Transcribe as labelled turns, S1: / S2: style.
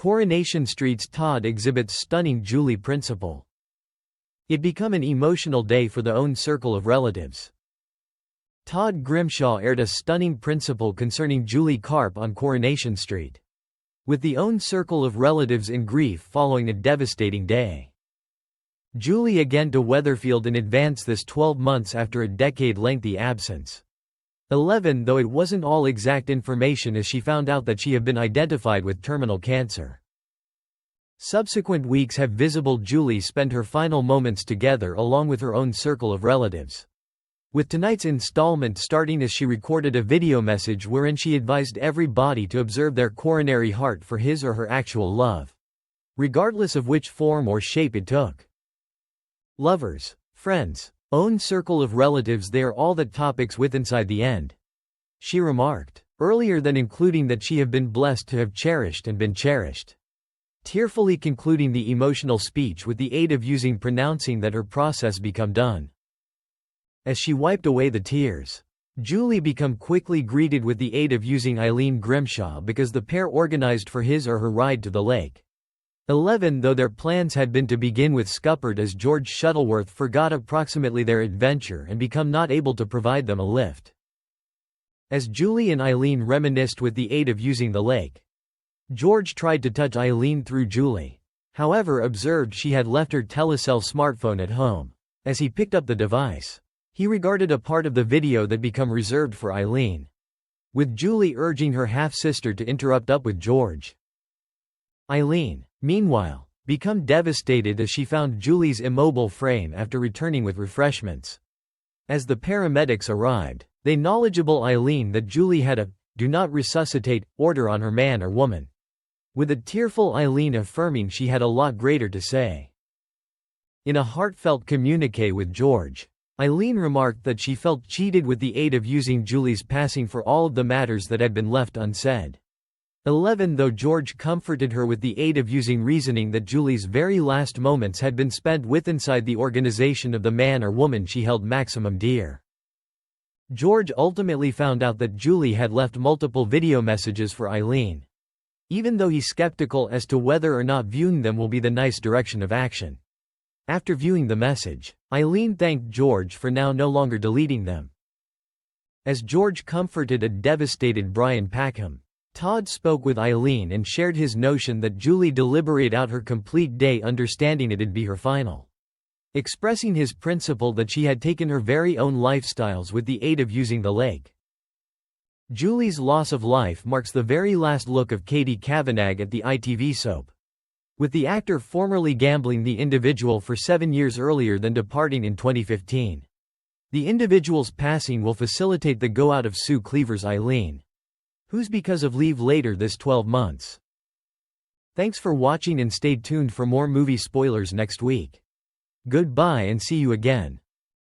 S1: Coronation Street's Todd exhibits stunning Julie principle. It become an emotional day for the own circle of relatives. Todd Grimshaw aired a stunning principle concerning Julie Carp on Coronation Street, with the own circle of relatives in grief following a devastating day. Julie again to Weatherfield in advance this 12 months after a decade-lengthy absence. aleven though it wasn't all exact information as she found out that she had been identified with terminal cancer. Subsequent weeks have visible Julie spend her final moments together along with her own circle of relatives, with tonight's installment starting as she recorded a video message wherein she advised everybody to observe their coronary heart for his or her actual love, regardless of which form or shape it took. Lovers, friends, own circle of relatives, they are all the topics with inside the end, she remarked, earlier than including that she have been blessed to have cherished and been cherished, tearfully concluding the emotional speech with the aid of using pronouncing that her process become done. As she wiped away the tears, Julie become quickly greeted with the aid of using Eileen Grimshaw because the pair organized for his or her ride to the lake. aleven though their plans had been to begin with scuppered as George Shuttleworth forgot approximately their adventure and become not able to provide them a lift. As Julie and Eileen reminisced with the aid of using the lake, George tried to touch Eileen through Julie, however observed she had left her Telecel smartphone at home. As he picked up the device, he regarded a part of the video that become reserved for Eileen, with Julie urging her half-sister to interrupt up with George. Eileen, meanwhile, become devastated as she found Julie's immobile frame after returning with refreshments. As the paramedics arrived, they knowledgeable Eileen that Julie had a "do not resuscitate" order on her man or woman, with a tearful Eileen affirming she had a lot greater to say. In a heartfelt communique with George, Eileen remarked that she felt cheated with the aid of using Julie's passing for all of the matters that had been left unsaid. aleven though George comforted her with the aid of using reasoning that Julie's very last moments had been spent with inside the organization of the man or woman she held maximum dear. George ultimately found out that Julie had left multiple video messages for Eileen, even though he's skeptical as to whether or not viewing them will be the nice direction of action. After viewing the message, Eileen thanked George for now no longer deleting them. As George comforted a devastated Brian Packham, Todd spoke with Eileen and shared his notion that Julie deliberate out her complete day understanding it'd be her final, expressing his principle that she had taken her very own lifestyles with the aid of using the lake. Julie's loss of life marks the very last look of Katie Kavanagh at the ITV soap, with the actor formerly gambling the individual for 7 years earlier than departing in 2015. The individual's passing will facilitate the go-out of Sue Cleaver's Eileen, who's because of leave later this 12 months. Thanks for watching and stay tuned for more movie spoilers next week. Goodbye and see you again.